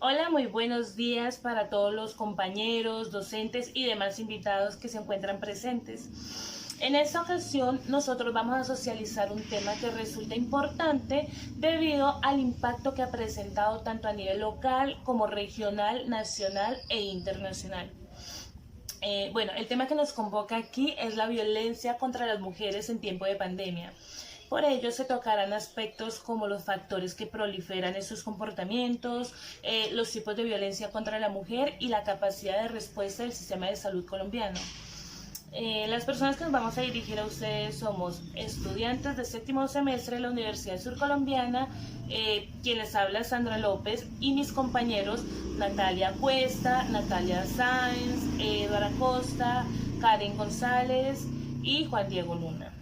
Hola, muy buenos días para todos los compañeros, docentes y demás invitados que se encuentran presentes. En esta ocasión nosotros vamos a socializar un tema que resulta importante debido al impacto que ha presentado tanto a nivel local como regional, nacional e internacional. Bueno, el tema que nos convoca aquí es la violencia contra las mujeres en tiempo de pandemia. Por ello se tocarán aspectos como los factores que proliferan estos comportamientos, los tipos de violencia contra la mujer y la capacidad de respuesta del sistema de salud colombiano. Las personas que nos vamos a dirigir a ustedes somos estudiantes de séptimo semestre de la Universidad Surcolombiana, quien les habla Sandra López y mis compañeros Natalia Cuesta, Natalia Sáenz, Eduardo Acosta, Karen González y Juan Diego Luna.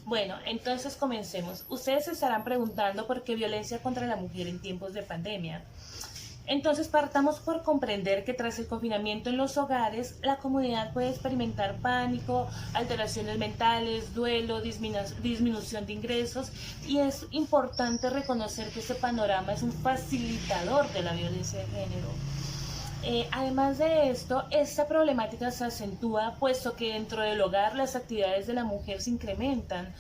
Bueno, entonces comencemos. Ustedes se estarán preguntando por qué violencia contra la mujer en tiempos de pandemia. Entonces partamos por comprender que tras el confinamiento en los hogares, la comunidad puede experimentar pánico, alteraciones mentales, duelo, disminución de ingresos, y es importante reconocer que este panorama es un facilitador de la violencia de género. Además de esto, esta problemática se acentúa puesto que dentro del hogar las actividades de la mujer se incrementan,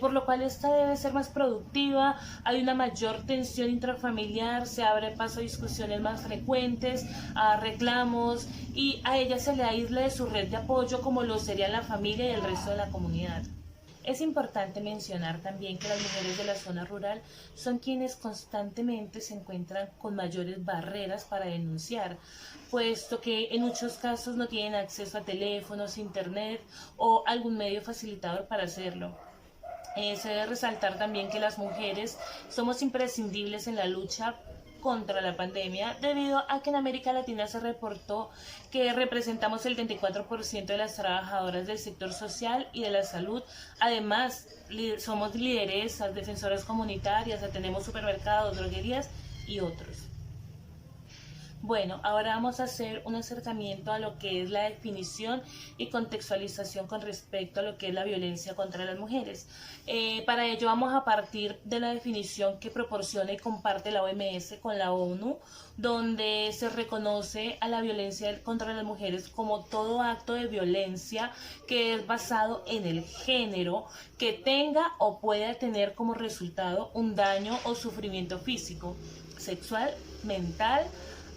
por lo cual esta debe ser más productiva, hay una mayor tensión intrafamiliar, se abre paso a discusiones más frecuentes, a reclamos, y a ella se le aísla de su red de apoyo como lo serían la familia y el resto de la comunidad. Es importante mencionar también que las mujeres de la zona rural son quienes constantemente se encuentran con mayores barreras para denunciar, puesto que en muchos casos no tienen acceso a teléfonos, internet o algún medio facilitador para hacerlo. Se debe resaltar también que las mujeres somos imprescindibles en la lucha contra la pandemia, debido a que en América Latina se reportó que representamos el 34% de las trabajadoras del sector social y de la salud. Además, somos lideresas, defensoras comunitarias, atendemos supermercados, droguerías y otros. Bueno, ahora vamos a hacer un acercamiento a lo que es la definición y contextualización con respecto a lo que es la violencia contra las mujeres. Para ello vamos a partir de la definición que proporciona y comparte la OMS con la ONU, donde se reconoce a la violencia contra las mujeres como todo acto de violencia que es basado en el género, que tenga o pueda tener como resultado un daño o sufrimiento físico, sexual, mental,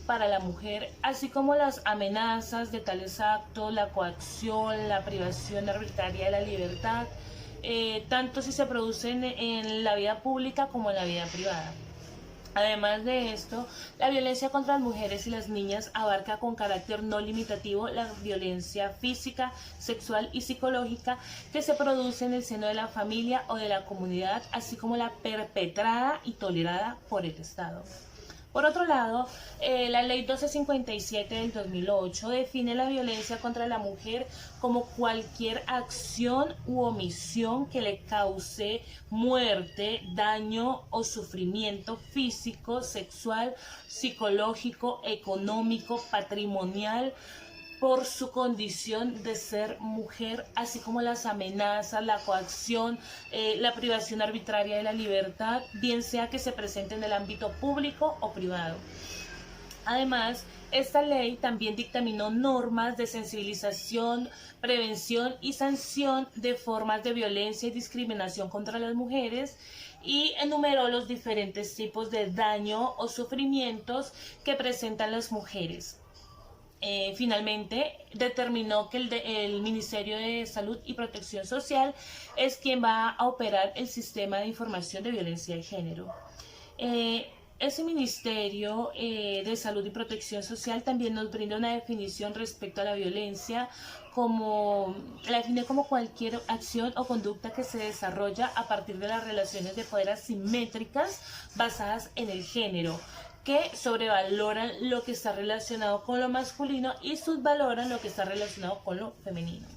para la mujer, así como las amenazas de tales actos, la coacción, la privación arbitraria de la libertad, tanto si se producen en la vida pública como en la vida privada. Además de esto, la violencia contra las mujeres y las niñas abarca con carácter no limitativo la violencia física, sexual y psicológica que se produce en el seno de la familia o de la comunidad, así como la perpetrada y tolerada por el Estado. Por otro lado, la Ley 1257 del 2008 define la violencia contra la mujer como cualquier acción u omisión que le cause muerte, daño o sufrimiento físico, sexual, psicológico, económico, patrimonial, por su condición de ser mujer, así como las amenazas, la coacción, la privación arbitraria de la libertad, bien sea que se presente en el ámbito público o privado. Además, esta ley también dictaminó normas de sensibilización, prevención y sanción de formas de violencia y discriminación contra las mujeres, y enumeró los diferentes tipos de daño o sufrimientos que presentan las mujeres. Finalmente determinó que el Ministerio de Salud y Protección Social es quien va a operar el sistema de información de violencia de género. Ese Ministerio de Salud y Protección Social también nos brinda una definición respecto a la violencia, como la define como cualquier acción o conducta que se desarrolla a partir de las relaciones de poder asimétricas basadas en el género, que sobrevaloran lo que está relacionado con lo masculino y subvaloran lo que está relacionado con lo femenino.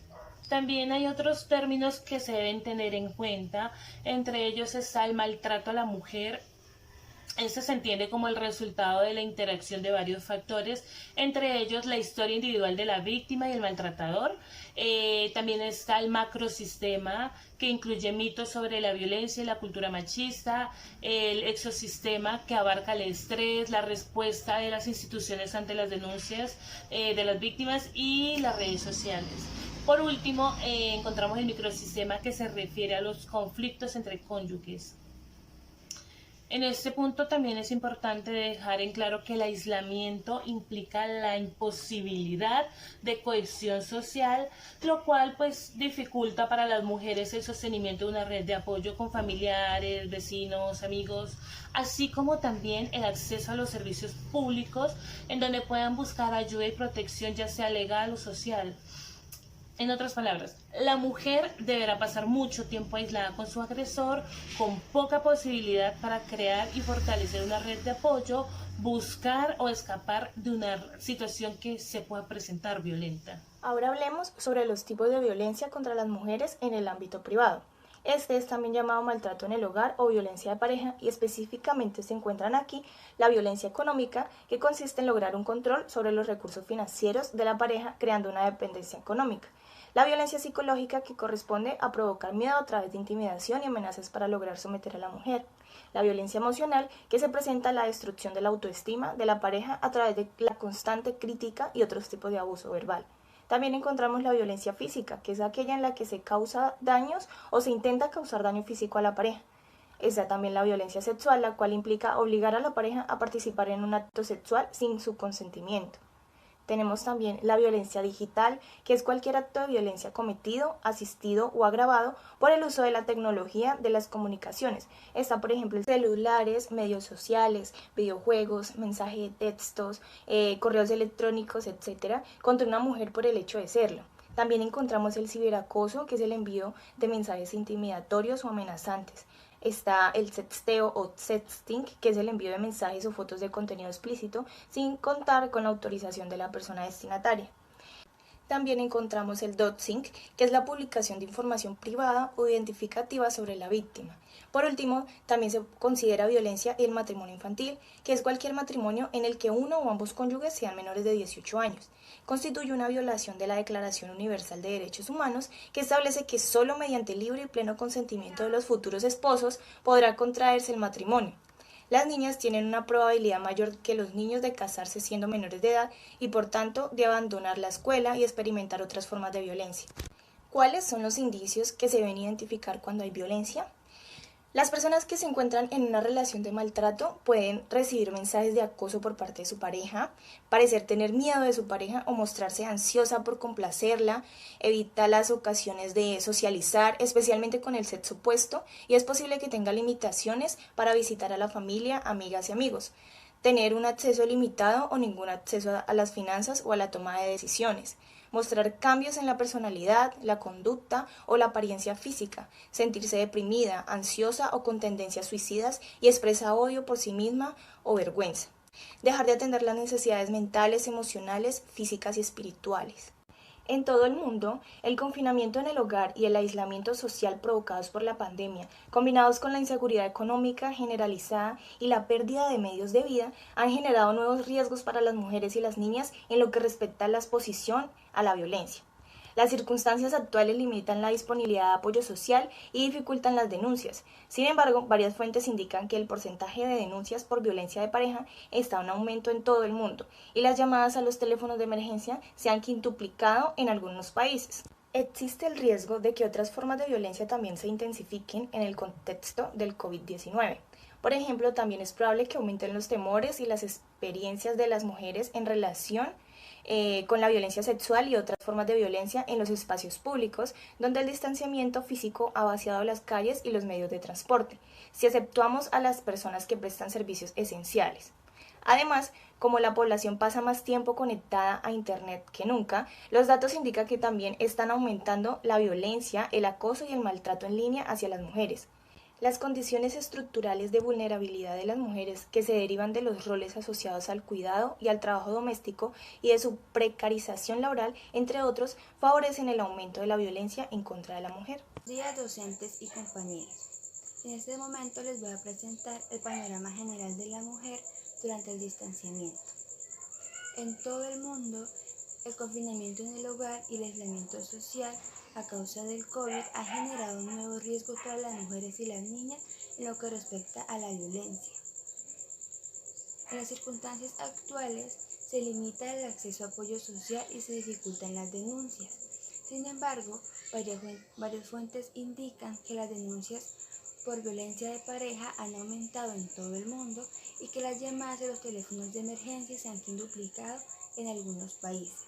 También hay otros términos que se deben tener en cuenta, entre ellos está el maltrato a la mujer, Este se entiende como el resultado de la interacción de varios factores, entre ellos la historia individual de la víctima y el maltratador. También está el macrosistema, que incluye mitos sobre la violencia y la cultura machista, el exosistema, que abarca el estrés, la respuesta de las instituciones ante las denuncias de las víctimas y las redes sociales. Por último, encontramos el microsistema, que se refiere a los conflictos entre cónyuges. En este punto también es importante dejar en claro que el aislamiento implica la imposibilidad de cohesión social, lo cual pues dificulta para las mujeres el sostenimiento de una red de apoyo con familiares, vecinos, amigos, así como también el acceso a los servicios públicos en donde puedan buscar ayuda y protección, ya sea legal o social. En otras palabras, la mujer deberá pasar mucho tiempo aislada con su agresor, con poca posibilidad para crear y fortalecer una red de apoyo, buscar o escapar de una situación que se pueda presentar violenta. Ahora hablemos sobre los tipos de violencia contra las mujeres en el ámbito privado. Este es también llamado maltrato en el hogar o violencia de pareja, y específicamente se encuentran aquí la violencia económica, que consiste en lograr un control sobre los recursos financieros de la pareja creando una dependencia económica. La violencia psicológica, que corresponde a provocar miedo a través de intimidación y amenazas para lograr someter a la mujer. La violencia emocional, que se presenta en la destrucción de la autoestima de la pareja a través de la constante crítica y otros tipos de abuso verbal. También encontramos la violencia física, que es aquella en la que se causa daños o se intenta causar daño físico a la pareja. Está también la violencia sexual, la cual implica obligar a la pareja a participar en un acto sexual sin su consentimiento. Tenemos también la violencia digital, que es cualquier acto de violencia cometido, asistido o agravado por el uso de la tecnología de las comunicaciones. Está, por ejemplo, celulares, medios sociales, videojuegos, mensajes de textos, correos electrónicos, etc., contra una mujer por el hecho de serlo. También encontramos el ciberacoso, que es el envío de mensajes intimidatorios o amenazantes. Está el sexteo o sexting, que es el envío de mensajes o fotos de contenido explícito sin contar con la autorización de la persona destinataria. También encontramos el doxing, que es la publicación de información privada o identificativa sobre la víctima. Por último, también se considera violencia el matrimonio infantil, que es cualquier matrimonio en el que uno o ambos cónyuges sean menores de 18 años. Constituye una violación de la Declaración Universal de Derechos Humanos, que establece que solo mediante libre y pleno consentimiento de los futuros esposos podrá contraerse el matrimonio. Las niñas tienen una probabilidad mayor que los niños de casarse siendo menores de edad y por tanto de abandonar la escuela y experimentar otras formas de violencia. ¿Cuáles son los indicios que se deben identificar cuando hay violencia? Las personas que se encuentran en una relación de maltrato pueden recibir mensajes de acoso por parte de su pareja, parecer tener miedo de su pareja o mostrarse ansiosa por complacerla, evita las ocasiones de socializar, especialmente con el sexo opuesto, y es posible que tenga limitaciones para visitar a la familia, amigas y amigos, tener un acceso limitado o ningún acceso a las finanzas o a la toma de decisiones, mostrar cambios en la personalidad, la conducta o la apariencia física, sentirse deprimida, ansiosa o con tendencias suicidas y expresa odio por sí misma o vergüenza. Dejar de atender las necesidades mentales, emocionales, físicas y espirituales. En todo el mundo, el confinamiento en el hogar y el aislamiento social provocados por la pandemia, combinados con la inseguridad económica generalizada y la pérdida de medios de vida, han generado nuevos riesgos para las mujeres y las niñas en lo que respecta a la exposición a la violencia. Las circunstancias actuales limitan la disponibilidad de apoyo social y dificultan las denuncias. Sin embargo, varias fuentes indican que el porcentaje de denuncias por violencia de pareja está en aumento en todo el mundo y las llamadas a los teléfonos de emergencia se han quintuplicado en algunos países. Existe el riesgo de que otras formas de violencia también se intensifiquen en el contexto del COVID-19. Por ejemplo, también es probable que aumenten los temores y las experiencias de las mujeres en relación con la violencia sexual y otras formas de violencia en los espacios públicos, donde el distanciamiento físico ha vaciado las calles y los medios de transporte, si exceptuamos a las personas que prestan servicios esenciales. Además, como la población pasa más tiempo conectada a Internet que nunca, los datos indican que también están aumentando la violencia, el acoso y el maltrato en línea hacia las mujeres. Las condiciones estructurales de vulnerabilidad de las mujeres que se derivan de los roles asociados al cuidado y al trabajo doméstico y de su precarización laboral, entre otros, favorecen el aumento de la violencia en contra de la mujer. Buenos días, docentes y compañeros. En este momento les voy a presentar el panorama general de la mujer durante el distanciamiento. En todo el mundo, el confinamiento en el hogar y el aislamiento social a causa del COVID ha generado un nuevo riesgo para las mujeres y las niñas en lo que respecta a la violencia. En las circunstancias actuales se limita el acceso a apoyo social y se dificultan las denuncias. Sin embargo, varias fuentes indican que las denuncias por violencia de pareja han aumentado en todo el mundo y que las llamadas de los teléfonos de emergencia se han quintuplicado en algunos países.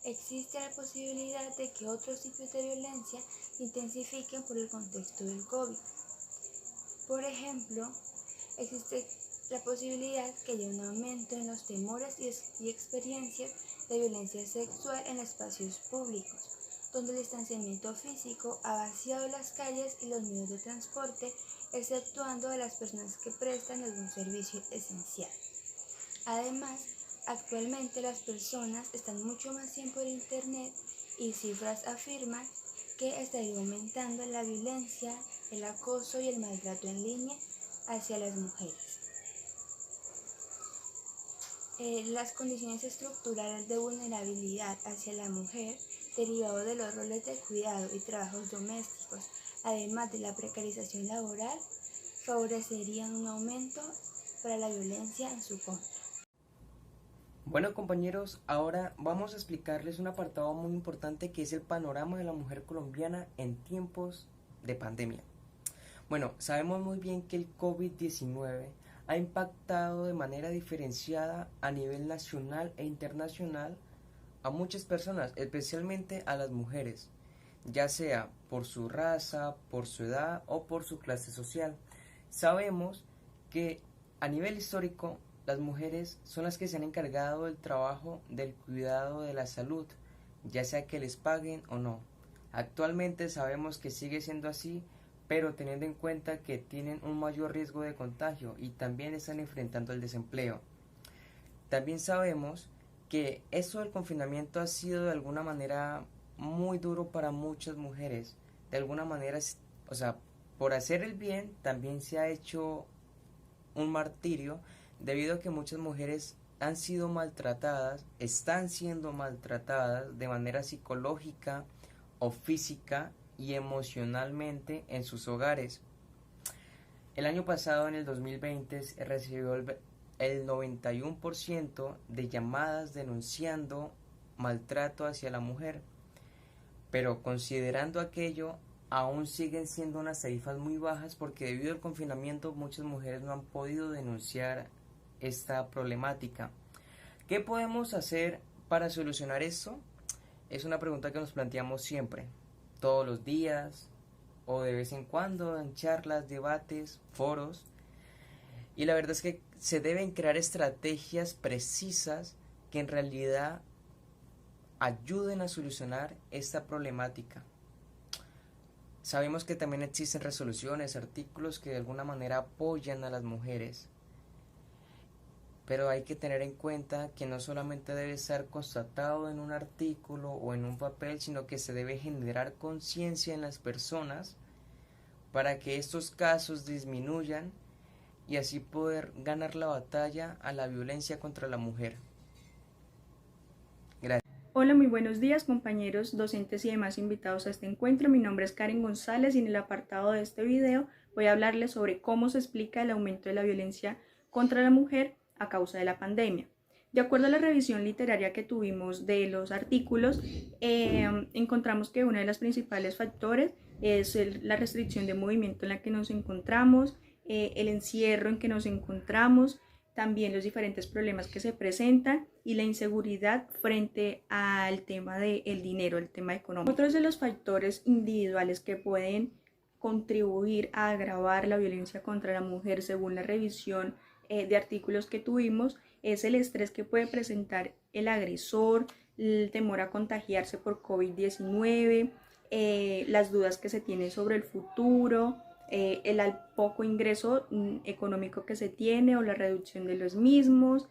Existe la posibilidad de que otros tipos de violencia se intensifiquen por el contexto del COVID. Por ejemplo, existe la posibilidad que haya un aumento en los temores y experiencias de violencia sexual en espacios públicos, donde el distanciamiento físico ha vaciado las calles y los medios de transporte, exceptuando a las personas que prestan algún servicio esencial. Además, actualmente las personas están mucho más tiempo en Internet y cifras afirman que estaría aumentando la violencia, el acoso y el maltrato en línea hacia las mujeres. Las condiciones estructurales de vulnerabilidad hacia la mujer, derivado de los roles de cuidado y trabajos domésticos, además de la precarización laboral, favorecerían un aumento para la violencia en su contra. Bueno, compañeros, ahora vamos a explicarles un apartado muy importante que es el panorama de la mujer colombiana en tiempos de pandemia. Bueno, sabemos muy bien que el COVID-19 ha impactado de manera diferenciada a nivel nacional e internacional a muchas personas, especialmente a las mujeres, ya sea por su raza, por su edad o por su clase social. Sabemos que a nivel histórico las mujeres son las que se han encargado del trabajo del cuidado de la salud, ya sea que les paguen o no. Actualmente sabemos que sigue siendo así, pero teniendo en cuenta que tienen un mayor riesgo de contagio y también están enfrentando el desempleo. También sabemos que esto del confinamiento ha sido de alguna manera muy duro para muchas mujeres. De alguna manera, o sea, por hacer el bien también se ha hecho un martirio, debido a que muchas mujeres han sido maltratadas, están siendo maltratadas de manera psicológica o física y emocionalmente en sus hogares. El año pasado, en el 2020, se recibió el 91% de llamadas denunciando maltrato hacia la mujer, pero considerando aquello, aún siguen siendo unas tarifas muy bajas porque debido al confinamiento muchas mujeres no han podido denunciar esta problemática. ¿Qué podemos hacer para solucionar esto? Es una pregunta que nos planteamos siempre, todos los días o de vez en cuando en charlas, debates, foros. Y la verdad es que se deben crear estrategias precisas que en realidad ayuden a solucionar esta problemática. Sabemos que también existen resoluciones, artículos que de alguna manera apoyan a las mujeres. Pero hay que tener en cuenta que no solamente debe estar constatado en un artículo o en un papel, sino que se debe generar conciencia en las personas para que estos casos disminuyan y así poder ganar la batalla a la violencia contra la mujer. Gracias. Hola, muy buenos días compañeros, docentes y demás invitados a este encuentro. Mi nombre es Karen González y en el apartado de este video voy a hablarles sobre cómo se explica el aumento de la violencia contra la mujer a causa de la pandemia. De acuerdo a la revisión literaria que tuvimos de los artículos, encontramos que uno de los principales factores es la restricción de movimiento en la que nos encontramos, el encierro en que nos encontramos, también los diferentes problemas que se presentan y la inseguridad frente al tema del dinero, el tema económico. Otros de los factores individuales que pueden contribuir a agravar la violencia contra la mujer, según la revisión de artículos que tuvimos, es el estrés que puede presentar el agresor, el temor a contagiarse por COVID-19, las dudas que se tienen sobre el futuro, el poco ingreso económico que se tiene o la reducción de los mismos,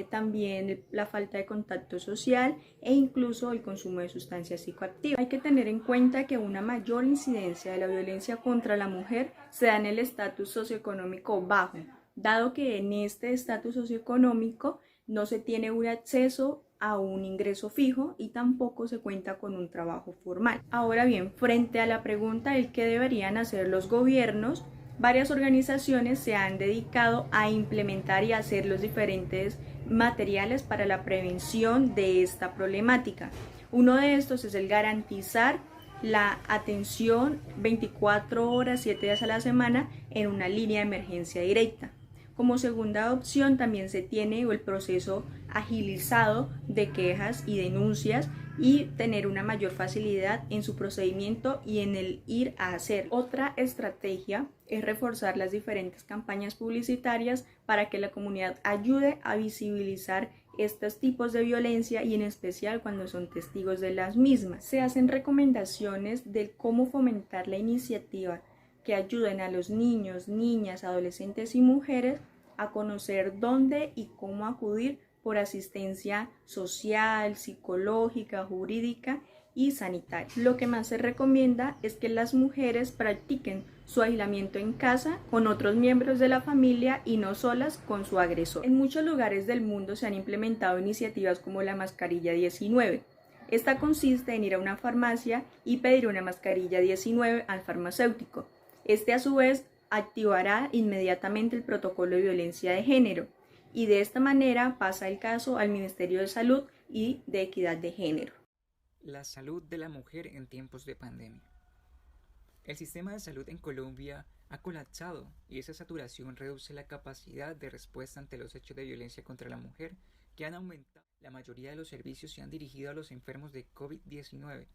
también la falta de contacto social e incluso el consumo de sustancias psicoactivas. Hay que tener en cuenta que una mayor incidencia de la violencia contra la mujer se da en el estatus socioeconómico bajo, dado que en este estatus socioeconómico no se tiene un acceso a un ingreso fijo y tampoco se cuenta con un trabajo formal. Ahora bien, frente a la pregunta del qué deberían hacer los gobiernos, varias organizaciones se han dedicado a implementar y hacer los diferentes materiales para la prevención de esta problemática. Uno de estos es el garantizar la atención 24 horas, 7 días a la semana en una línea de emergencia directa. Como segunda opción también se tiene el proceso agilizado de quejas y denuncias y tener una mayor facilidad en su procedimiento y en el ir a hacer. Otra estrategia es reforzar las diferentes campañas publicitarias para que la comunidad ayude a visibilizar estos tipos de violencia y en especial cuando son testigos de las mismas. Se hacen recomendaciones de cómo fomentar la iniciativa que ayuden a los niños, niñas, adolescentes y mujeres a conocer dónde y cómo acudir por asistencia social, psicológica, jurídica y sanitaria. Lo que más se recomienda es que las mujeres practiquen su aislamiento en casa con otros miembros de la familia y no solas con su agresor. En muchos lugares del mundo se han implementado iniciativas como la mascarilla 19. Esta consiste en ir a una farmacia y pedir una mascarilla 19 al farmacéutico. Este a su vez activará inmediatamente el protocolo de violencia de género y de esta manera pasa el caso al Ministerio de Salud y de Equidad de Género. La salud de la mujer en tiempos de pandemia. El sistema de salud en Colombia ha colapsado y esa saturación reduce la capacidad de respuesta ante los hechos de violencia contra la mujer que han aumentado. La mayoría de los servicios se han dirigido a los enfermos de COVID-19,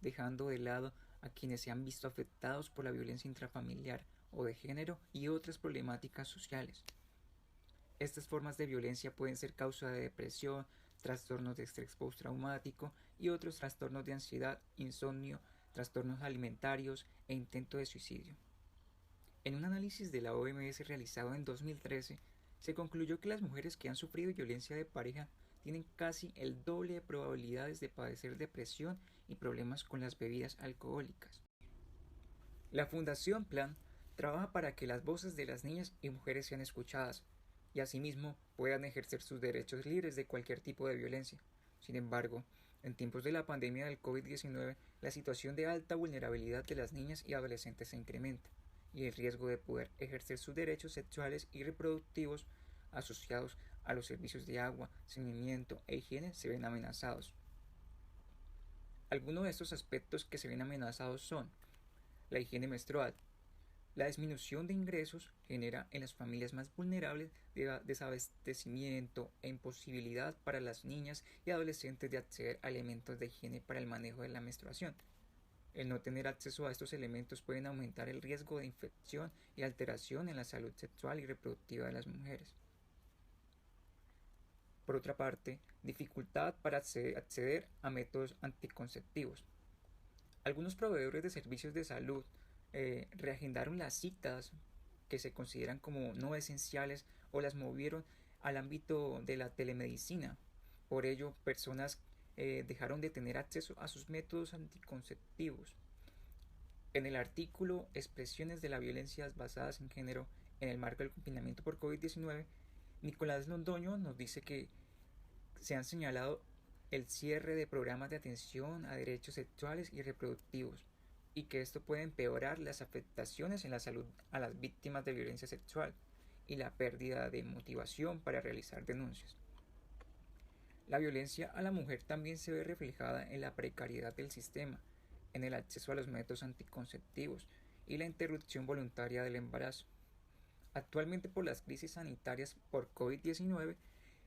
dejando de lado a quienes se han visto afectados por la violencia intrafamiliar o de género y otras problemáticas sociales. Estas formas de violencia pueden ser causa de depresión, trastornos de estrés postraumático y otros trastornos de ansiedad, insomnio, trastornos alimentarios e intento de suicidio. En un análisis de la OMS realizado en 2013, se concluyó que las mujeres que han sufrido violencia de pareja tienen casi el doble de probabilidades de padecer depresión y problemas con las bebidas alcohólicas. La Fundación Plan trabaja para que las voces de las niñas y mujeres sean escuchadas y asimismo puedan ejercer sus derechos libres de cualquier tipo de violencia. Sin embargo, en tiempos de la pandemia del COVID-19, la situación de alta vulnerabilidad de las niñas y adolescentes se incrementa y el riesgo de poder ejercer sus derechos sexuales y reproductivos asociados a los servicios de agua, saneamiento e higiene se ven amenazados. Algunos de estos aspectos que se ven amenazados son la higiene menstrual. La disminución de ingresos genera en las familias más vulnerables desabastecimiento e imposibilidad para las niñas y adolescentes de acceder a elementos de higiene para el manejo de la menstruación. El no tener acceso a estos elementos pueden aumentar el riesgo de infección y alteración en la salud sexual y reproductiva de las mujeres. Por otra parte, dificultad para acceder a métodos anticonceptivos. Algunos proveedores de servicios de salud reagendaron las citas que se consideran como no esenciales o las movieron al ámbito de la telemedicina. Por ello, personas dejaron de tener acceso a sus métodos anticonceptivos. En el artículo Expresiones de la violencia basadas en género en el marco del confinamiento por COVID-19, Nicolás Londoño nos dice que se han señalado el cierre de programas de atención a derechos sexuales y reproductivos y que esto puede empeorar las afectaciones en la salud a las víctimas de violencia sexual y la pérdida de motivación para realizar denuncias. La violencia a la mujer también se ve reflejada en la precariedad del sistema, en el acceso a los métodos anticonceptivos y la interrupción voluntaria del embarazo. Actualmente, por las crisis sanitarias por COVID-19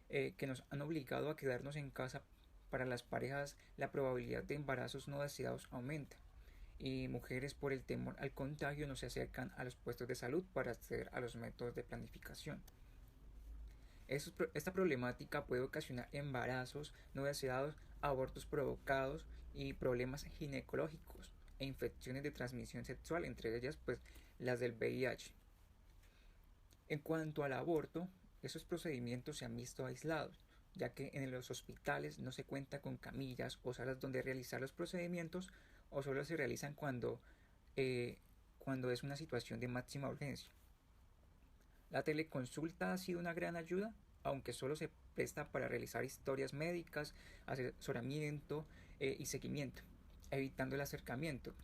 que nos han obligado a quedarnos en casa, para las parejas la probabilidad de embarazos no deseados aumenta y mujeres por el temor al contagio no se acercan a los puestos de salud para acceder a los métodos de planificación. Esta problemática puede ocasionar embarazos no deseados, abortos provocados y problemas ginecológicos e infecciones de transmisión sexual, entre ellas pues las del VIH. En cuanto al aborto, Esos procedimientos se han visto aislados, ya que en los hospitales no se cuenta con camillas o salas donde realizar los procedimientos o solo se realizan cuando es una situación de máxima urgencia. La teleconsulta ha sido una gran ayuda, aunque solo se presta para realizar historias médicas, asesoramiento y seguimiento, evitando el acercamiento.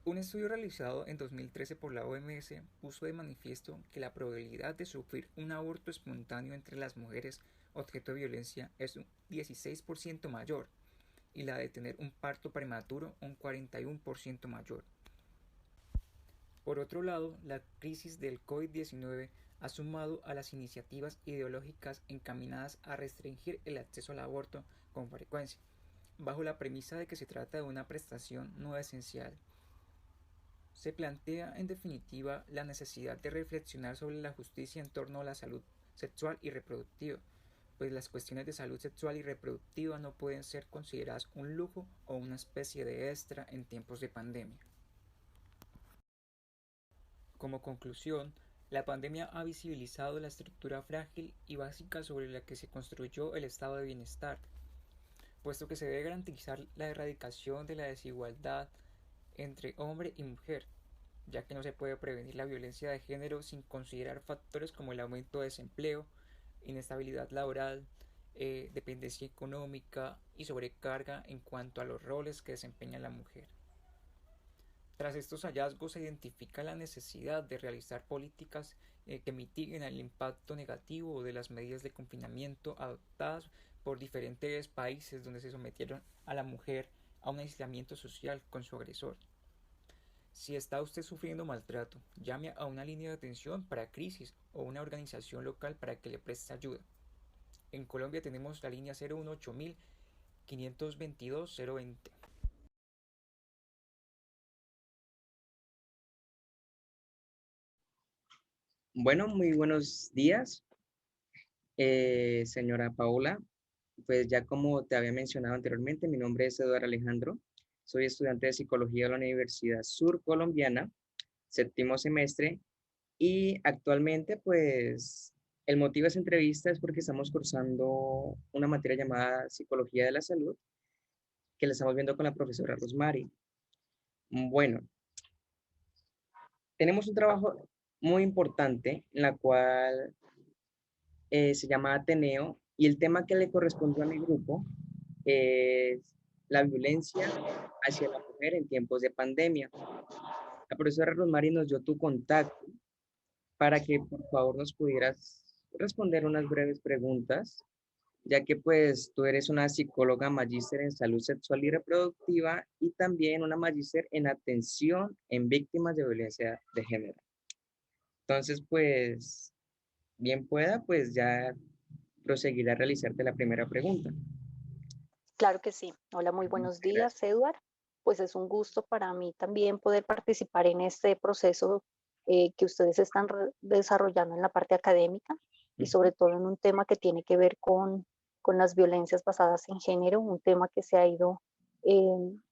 Un estudio realizado en 2013 por la OMS puso de manifiesto que la probabilidad de sufrir un aborto espontáneo entre las mujeres objeto de violencia es un 16% mayor y la de tener un parto prematuro un 41% mayor. Por otro lado, la crisis del COVID-19 ha sumado a las iniciativas ideológicas encaminadas a restringir el acceso al aborto con frecuencia, bajo la premisa de que se trata de una prestación no esencial. Se plantea, en definitiva, la necesidad de reflexionar sobre la justicia en torno a la salud sexual y reproductiva, pues las cuestiones de salud sexual y reproductiva no pueden ser consideradas un lujo o una especie de extra en tiempos de pandemia. Como conclusión, la pandemia ha visibilizado la estructura frágil y básica sobre la que se construyó el estado de bienestar, puesto que se debe garantizar la erradicación de la desigualdad entre hombre y mujer, ya que no se puede prevenir la violencia de género sin considerar factores como el aumento de desempleo, inestabilidad laboral, dependencia económica y sobrecarga en cuanto a los roles que desempeña la mujer. Tras estos hallazgos se identifica la necesidad de realizar políticas que mitiguen el impacto negativo de las medidas de confinamiento adoptadas por diferentes países donde se sometieron a la mujer a un aislamiento social con su agresor. Si está usted sufriendo maltrato, llame a una línea de atención para crisis o una organización local para que le preste ayuda. En Colombia tenemos la línea 018 522 020. Bueno, muy buenos días, señora Paola. Pues ya como te había mencionado anteriormente, mi nombre es Eduardo Alejandro. Soy estudiante de Psicología de la Universidad Sur Colombiana, séptimo semestre, y actualmente pues el motivo de esta entrevista es porque estamos cursando una materia llamada Psicología de la Salud, que la estamos viendo con la profesora Rosmary. Bueno, tenemos un trabajo muy importante en la cual se llama Ateneo, y el tema que le correspondió a mi grupo es la violencia hacia la mujer en tiempos de pandemia. La profesora Rosmary nos dio tu contacto para que por favor nos pudieras responder unas breves preguntas, ya que pues tú eres una psicóloga magíster en salud sexual y reproductiva y también una magíster en atención en víctimas de violencia de género. Entonces, pues, bien pueda, pues ya proseguir a realizarte la primera pregunta. Claro que sí. Hola, muy buenos días, Eduard. Pues es un gusto para mí también poder participar en este proceso que ustedes están desarrollando en la parte académica y sobre todo en un tema que tiene que ver con las violencias basadas en género, un tema que se ha ido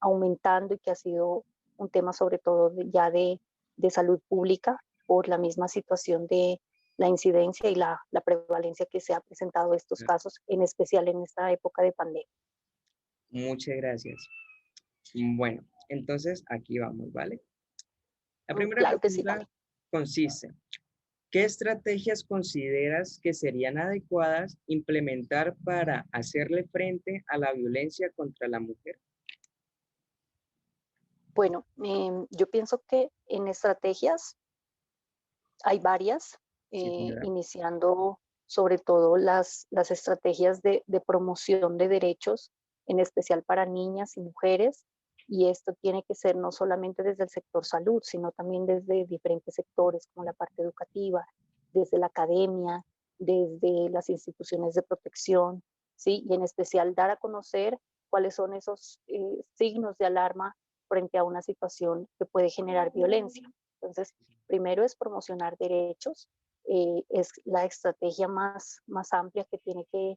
aumentando y que ha sido un tema sobre todo de salud pública por la misma situación de la incidencia y la prevalencia que se ha presentado estos casos, en especial en esta época de pandemia. Muchas gracias. Bueno, entonces aquí vamos, ¿vale? La primera Claro que sí, pregunta vale. consiste, ¿qué estrategias consideras que serían adecuadas implementar para hacerle frente a la violencia contra la mujer? Bueno, yo pienso que en estrategias hay varias, Sí, señora. iniciando sobre todo las estrategias de promoción de derechos, en especial para niñas y mujeres, y esto tiene que ser no solamente desde el sector salud, sino también desde diferentes sectores como la parte educativa, desde la academia, desde las instituciones de protección, ¿sí? Y en especial dar a conocer cuáles son esos signos de alarma frente a una situación que puede generar violencia. Entonces, primero es promocionar derechos, es la estrategia más amplia que tiene que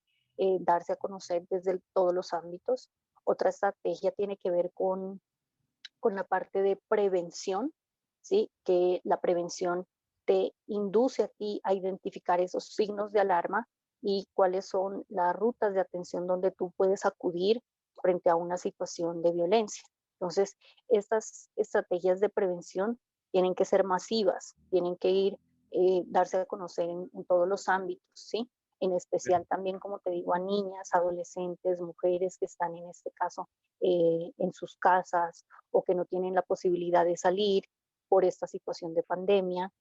darse a conocer desde todos los ámbitos. Otra estrategia tiene que ver con la parte de prevención, ¿sí? Que la prevención te induce a ti a identificar esos signos de alarma y cuáles son las rutas de atención donde tú puedes acudir frente a una situación de violencia. Entonces, estas estrategias de prevención tienen que ser masivas, tienen que ir, darse a conocer en todos los ámbitos, ¿sí? En especial también, como te digo, a niñas, adolescentes, mujeres que están en este caso en sus casas o que no tienen la posibilidad de salir por esta situación de pandemia,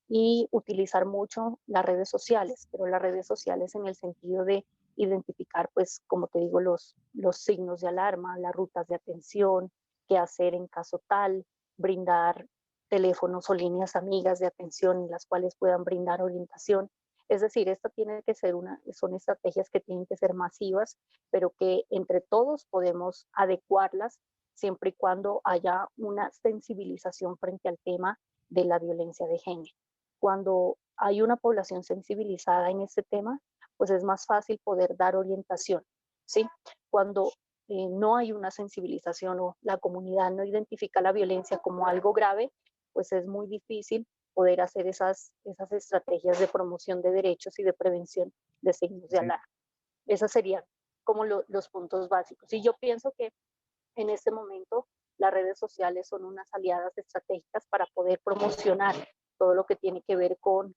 y utilizar mucho las redes sociales, pero las redes sociales en el sentido de identificar, pues, como te digo, los signos de alarma, las rutas de atención, qué hacer en caso tal, brindar teléfonos o líneas amigas de atención en las cuales puedan brindar orientación. Es decir, esta tiene que ser son estrategias que tienen que ser masivas, pero que entre todos podemos adecuarlas siempre y cuando haya una sensibilización frente al tema de la violencia de género. Cuando hay una población sensibilizada en este tema, pues es más fácil poder dar orientación, ¿sí? Cuando no hay una sensibilización o la comunidad no identifica la violencia como algo grave, pues es muy difícil poder hacer esas estrategias de promoción de derechos y de prevención de signos de alarma. Esos serían como los puntos básicos. Y yo pienso que en este momento las redes sociales son unas aliadas estratégicas para poder promocionar todo lo que tiene que ver con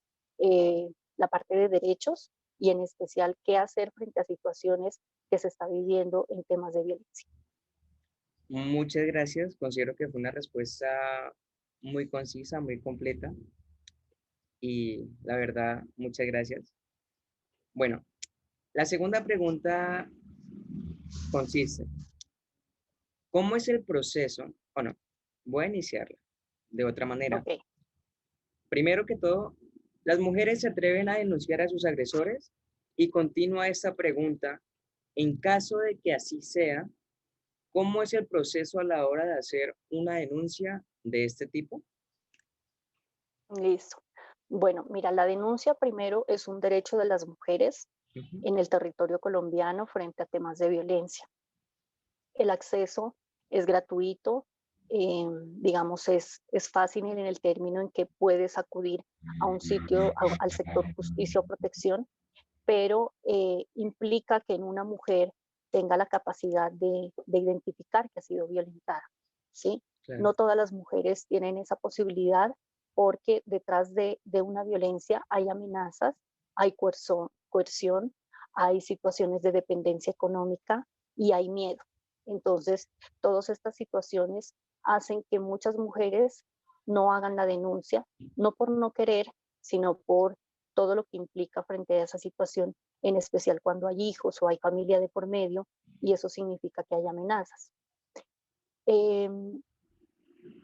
la parte de derechos y en especial qué hacer frente a situaciones que se está viviendo en temas de violencia. Muchas gracias. Considero que fue una respuesta muy concisa, muy completa y la verdad, muchas gracias. Bueno, la segunda pregunta consiste, ¿cómo es el proceso? O no, voy a iniciarla de otra manera. Ok. Primero que todo, ¿las mujeres se atreven a denunciar a sus agresores? Y continúa esta pregunta, en caso de que así sea, ¿cómo es el proceso a la hora de hacer una denuncia de este tipo? Listo. Bueno, mira, la denuncia primero es un derecho de las mujeres Ujú. en el territorio colombiano frente a temas de violencia. El acceso es gratuito, digamos, es fácil en el término en que puedes acudir a un sitio, al sector justicia o protección, pero implica que en una mujer tenga la capacidad de identificar que ha sido violentada, ¿sí? Claro. No todas las mujeres tienen esa posibilidad porque detrás de una violencia hay amenazas, hay coerción, hay situaciones de dependencia económica y hay miedo. Entonces, todas estas situaciones hacen que muchas mujeres no hagan la denuncia, no por no querer, sino por todo lo que implica frente a esa situación, en especial cuando hay hijos o hay familia de por medio, y eso significa que hay amenazas.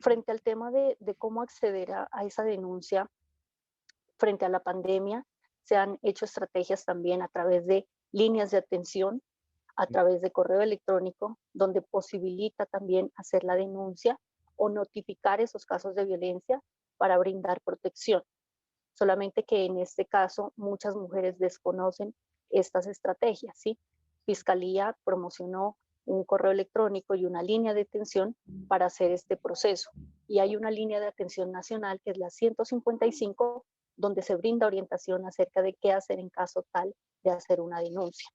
Frente al tema de cómo acceder a esa denuncia, frente a la pandemia, se han hecho estrategias también a través de líneas de atención, a través de correo electrónico, donde posibilita también hacer la denuncia o notificar esos casos de violencia para brindar protección. Solamente que en este caso muchas mujeres desconocen estas estrategias, ¿sí? Fiscalía promocionó un correo electrónico y una línea de atención para hacer este proceso. Y hay una línea de atención nacional que es la 155, donde se brinda orientación acerca de qué hacer en caso tal de hacer una denuncia.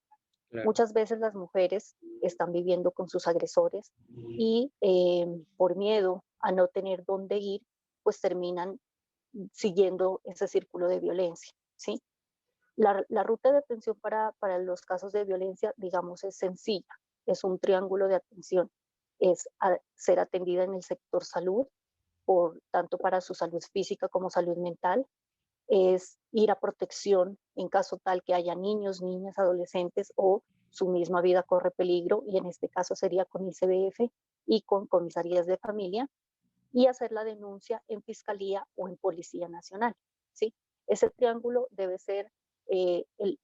Claro. Muchas veces las mujeres están viviendo con sus agresores y por miedo a no tener dónde ir, pues terminan siguiendo ese círculo de violencia, ¿sí? La ruta de atención para los casos de violencia, digamos, es sencilla, es un triángulo de atención, es ser atendida en el sector salud, tanto para su salud física como salud mental, es ir a protección en caso tal que haya niños, niñas, adolescentes o su misma vida corre peligro, y en este caso sería con ICBF y con comisarías de familia, y hacer la denuncia en Fiscalía o en Policía Nacional, ¿sí? Ese triángulo debe ser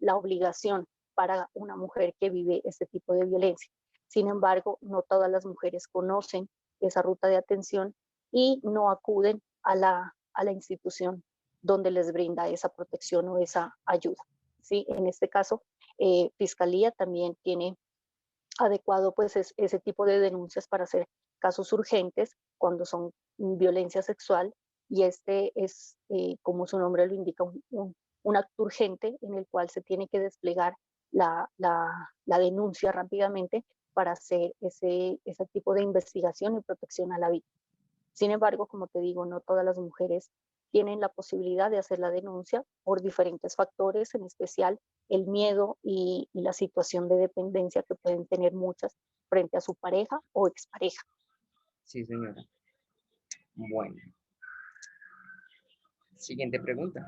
la obligación para una mujer que vive este tipo de violencia. Sin embargo, no todas las mujeres conocen esa ruta de atención y no acuden a la institución donde les brinda esa protección o esa ayuda, ¿sí? En este caso, Fiscalía también tiene adecuado pues ese tipo de denuncias para hacer casos urgentes cuando son violencia sexual y este es, como su nombre lo indica, un acto urgente en el cual se tiene que desplegar la denuncia rápidamente para hacer ese tipo de investigación y protección a la víctima. Sin embargo, como te digo, no todas las mujeres tienen la posibilidad de hacer la denuncia por diferentes factores, en especial el miedo y la situación de dependencia que pueden tener muchas frente a su pareja o expareja. Sí, señora. Bueno, siguiente pregunta.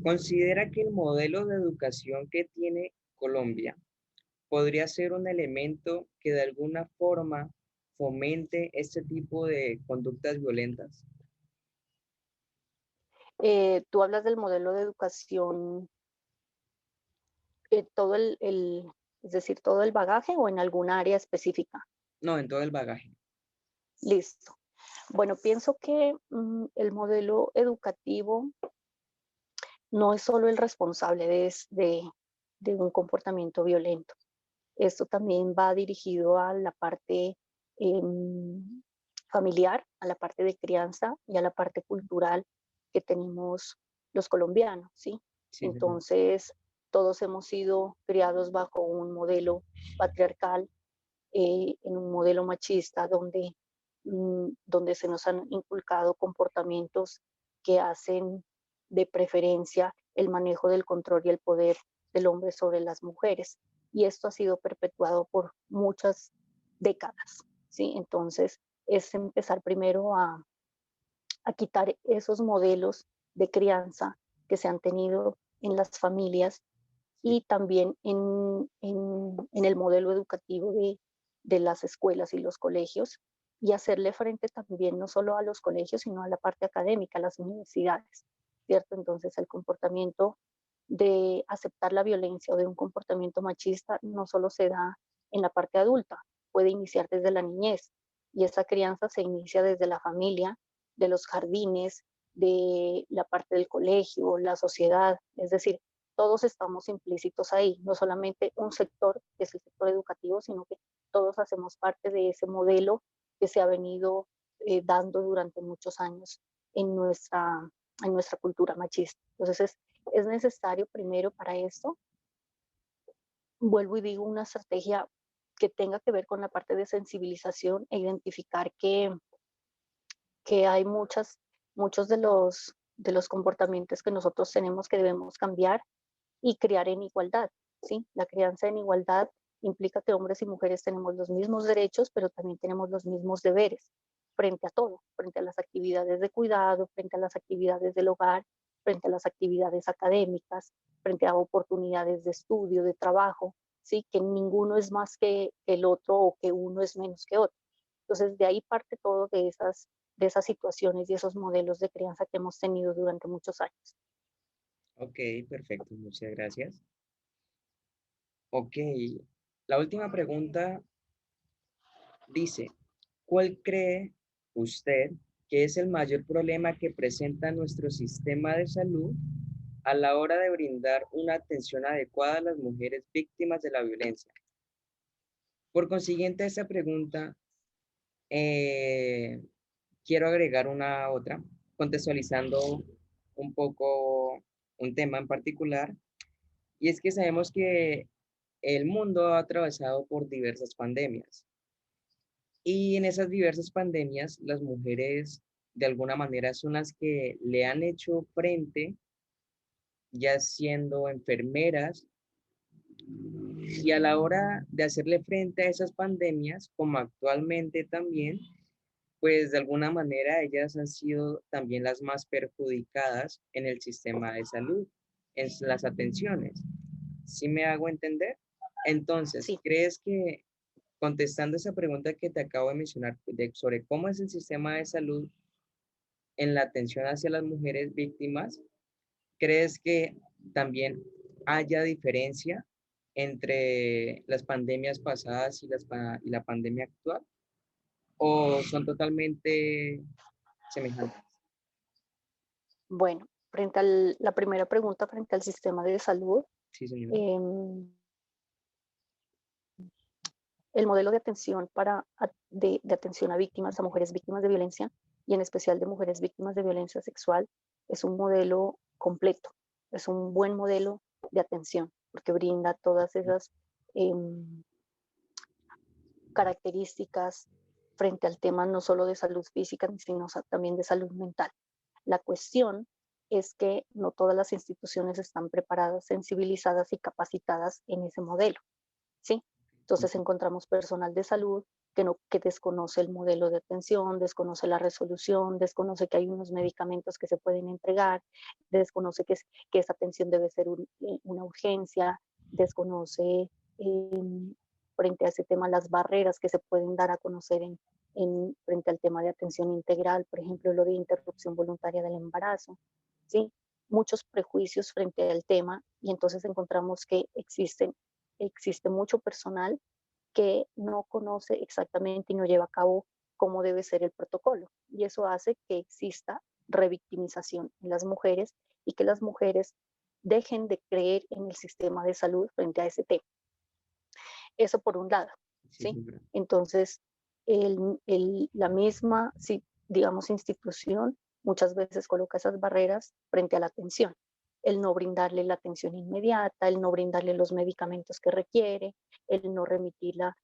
¿Considera que el modelo de educación que tiene Colombia podría ser un elemento que de alguna forma fomente este tipo de conductas violentas? Tú hablas del modelo de educación, todo es decir, todo el bagaje o en alguna área específica. No, en todo el bagaje. Listo. Bueno, pienso que el modelo educativo no es solo el responsable de un comportamiento violento. Esto también va dirigido a la parte familiar, a la parte de crianza y a la parte cultural que tenemos los colombianos, ¿sí? Sí, señor. Entonces, todos hemos sido criados bajo un modelo patriarcal, en un modelo machista donde se nos han inculcado comportamientos que hacen de preferencia el manejo del control y el poder del hombre sobre las mujeres. Y esto ha sido perpetuado por muchas décadas, ¿sí? Entonces, es empezar primero a quitar esos modelos de crianza que se han tenido en las familias y también en el modelo educativo de las escuelas y los colegios, y hacerle frente también no solo a los colegios, sino a la parte académica, a las universidades, ¿cierto? Entonces el comportamiento de aceptar la violencia o de un comportamiento machista no solo se da en la parte adulta, puede iniciar desde la niñez, y esa crianza se inicia desde la familia, de los jardines, de la parte del colegio, la sociedad, es decir, todos estamos implícitos ahí, no solamente un sector, que es el sector educativo, sino que todos hacemos parte de ese modelo que se ha venido dando durante muchos años en nuestra cultura machista. Entonces es necesario primero para esto, vuelvo y digo, una estrategia que tenga que ver con la parte de sensibilización e identificar que hay muchos de los comportamientos que nosotros tenemos que debemos cambiar y criar en igualdad, ¿sí? La crianza en igualdad implica que hombres y mujeres tenemos los mismos derechos, pero también tenemos los mismos deberes frente a todo, frente a las actividades de cuidado, frente a las actividades del hogar, frente a las actividades académicas, frente a oportunidades de estudio, de trabajo, ¿sí? Que ninguno es más que el otro o que uno es menos que otro. Entonces, de ahí parte todo de esas situaciones y esos modelos de crianza que hemos tenido durante muchos años. Ok, perfecto, muchas gracias. Ok, la última pregunta dice, ¿cuál cree usted que es el mayor problema que presenta nuestro sistema de salud a la hora de brindar una atención adecuada a las mujeres víctimas de la violencia? Por consiguiente, a esta pregunta eh, quiero agregar una otra, contextualizando un poco un tema en particular, y es que sabemos que el mundo ha atravesado por diversas pandemias. Y en esas diversas pandemias, las mujeres de alguna manera son las que le han hecho frente, ya siendo enfermeras, y a la hora de hacerle frente a esas pandemias, como actualmente también, pues de alguna manera ellas han sido también las más perjudicadas en el sistema de salud, en las atenciones. ¿Sí me hago entender? Entonces, Sí. ¿crees que contestando esa pregunta que te acabo de mencionar sobre cómo es el sistema de salud en la atención hacia las mujeres víctimas, crees que también haya diferencia entre las pandemias pasadas y la pandemia actual? ¿O son totalmente semejantes? Bueno, frente a la primera pregunta, frente al sistema de salud, Sí, señora. em, el modelo de atención de atención a víctimas, a mujeres víctimas de violencia, y en especial de mujeres víctimas de violencia sexual, es un modelo completo, es un buen modelo de atención, porque brinda todas esas características frente al tema no solo de salud física, sino también de salud mental. La cuestión es que no todas las instituciones están preparadas, sensibilizadas y capacitadas en ese modelo, ¿sí? Entonces encontramos personal de salud que desconoce el modelo de atención, desconoce la resolución, desconoce que hay unos medicamentos que se pueden entregar, desconoce que esa atención debe ser una urgencia, desconoce frente a ese tema las barreras que se pueden dar a conocer frente al tema de atención integral, por ejemplo, lo de interrupción voluntaria del embarazo, ¿sí? Muchos prejuicios frente al tema y entonces encontramos que existe mucho personal que no conoce exactamente y no lleva a cabo cómo debe ser el protocolo. Y eso hace que exista revictimización en las mujeres y que las mujeres dejen de creer en el sistema de salud frente a ese tema. Eso por un lado, ¿sí? Entonces, la misma, sí, digamos, institución muchas veces coloca esas barreras frente a la atención. El no brindarle la atención inmediata, el no brindarle los medicamentos que requiere, el no remitirla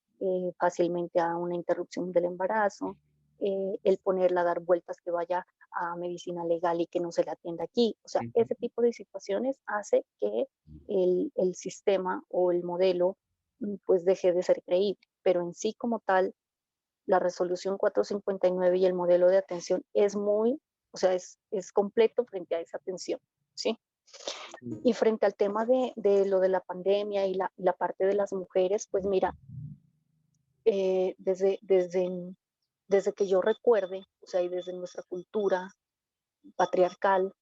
fácilmente a una interrupción del embarazo, el ponerla a dar vueltas que vaya a medicina legal y que no se la atienda aquí. O sea, ese tipo de situaciones hace que el sistema o el modelo pues deje de ser creíble, pero en sí como tal, la resolución 459 y el modelo de atención es muy, o sea, es completo frente a esa atención, ¿sí? Y frente al tema de lo de la pandemia y la parte de las mujeres, pues mira, desde que yo recuerde, o sea, y desde nuestra cultura patriarcal,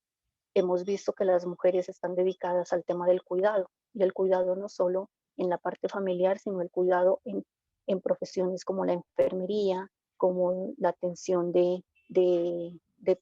hemos visto que las mujeres están dedicadas al tema del cuidado, y el cuidado no solo en la parte familiar, sino el cuidado en profesiones como la enfermería, como la atención de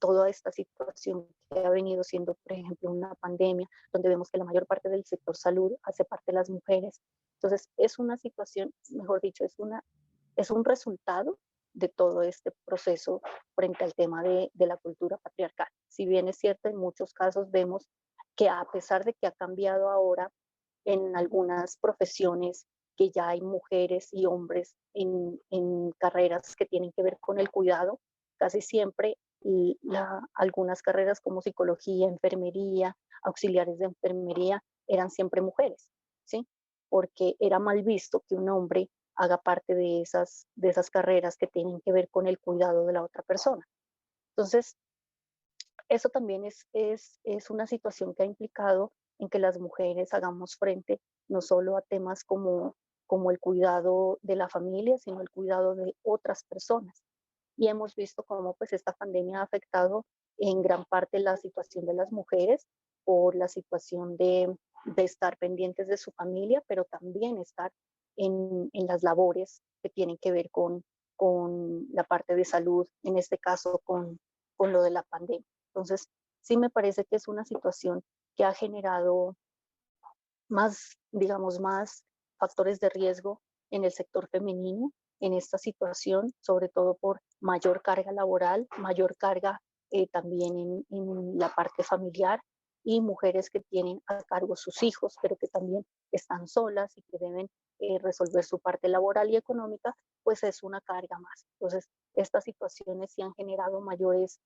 toda esta situación que ha venido siendo, por ejemplo, una pandemia, donde vemos que la mayor parte del sector salud hace parte de las mujeres. Entonces, es una situación, mejor dicho, es un resultado de todo este proceso frente al tema de la cultura patriarcal. Si bien es cierto, en muchos casos vemos que a pesar de que ha cambiado ahora en algunas profesiones, que ya hay mujeres y hombres en carreras que tienen que ver con el cuidado, casi siempre algunas carreras como psicología, enfermería, auxiliares de enfermería, eran siempre mujeres, ¿sí? Porque era mal visto que un hombre haga parte de esas carreras que tienen que ver con el cuidado de la otra persona. Entonces, eso también es una situación que ha implicado en que las mujeres hagamos frente no solo a temas como el cuidado de la familia, sino el cuidado de otras personas. Y hemos visto cómo pues esta pandemia ha afectado en gran parte la situación de las mujeres por la situación de estar pendientes de su familia, pero también estar en las labores que tienen que ver con la parte de salud, en este caso con lo de la pandemia. Entonces, sí me parece que es una situación que ha generado más, digamos, más factores de riesgo en el sector femenino en esta situación, sobre todo por mayor carga laboral, mayor carga también en la parte familiar y mujeres que tienen a cargo sus hijos, pero que también están solas y que deben resolver su parte laboral y económica, pues es una carga más. Entonces, estas situaciones sí han generado mayores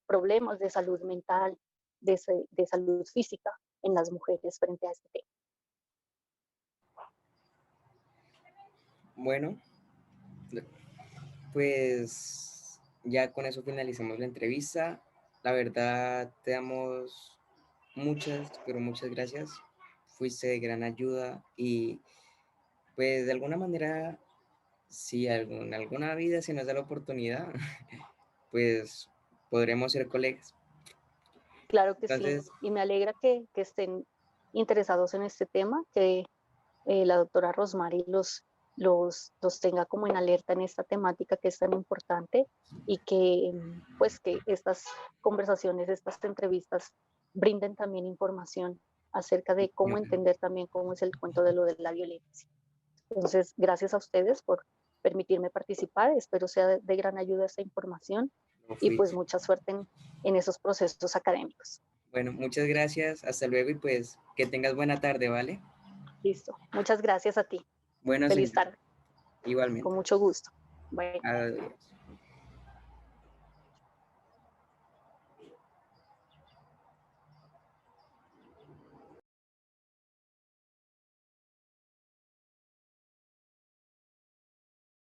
problemas de salud mental, de salud física en las mujeres frente a este tema. Bueno, pues ya con eso finalizamos la entrevista. La verdad, te damos muchas, pero muchas gracias. Fuiste de gran ayuda y pues de alguna manera, si en alguna vida se nos da la oportunidad, pues podremos ser colegas. Claro que Entonces, sí, y me alegra que estén interesados en este tema, que la doctora Rosmary los tenga como en alerta en esta temática que es tan importante y que pues que estas conversaciones, estas entrevistas brinden también información acerca de cómo entender también cómo es el cuento de lo de la violencia. Entonces, gracias a ustedes por permitirme participar, espero sea de gran ayuda esta información y pues mucha suerte en esos procesos académicos. Bueno, muchas gracias, hasta luego y pues que tengas buena tarde, ¿vale? Listo, muchas gracias a ti. Bueno, Feliz señor, tarde, igualmente. con mucho gusto. Bueno. Adiós.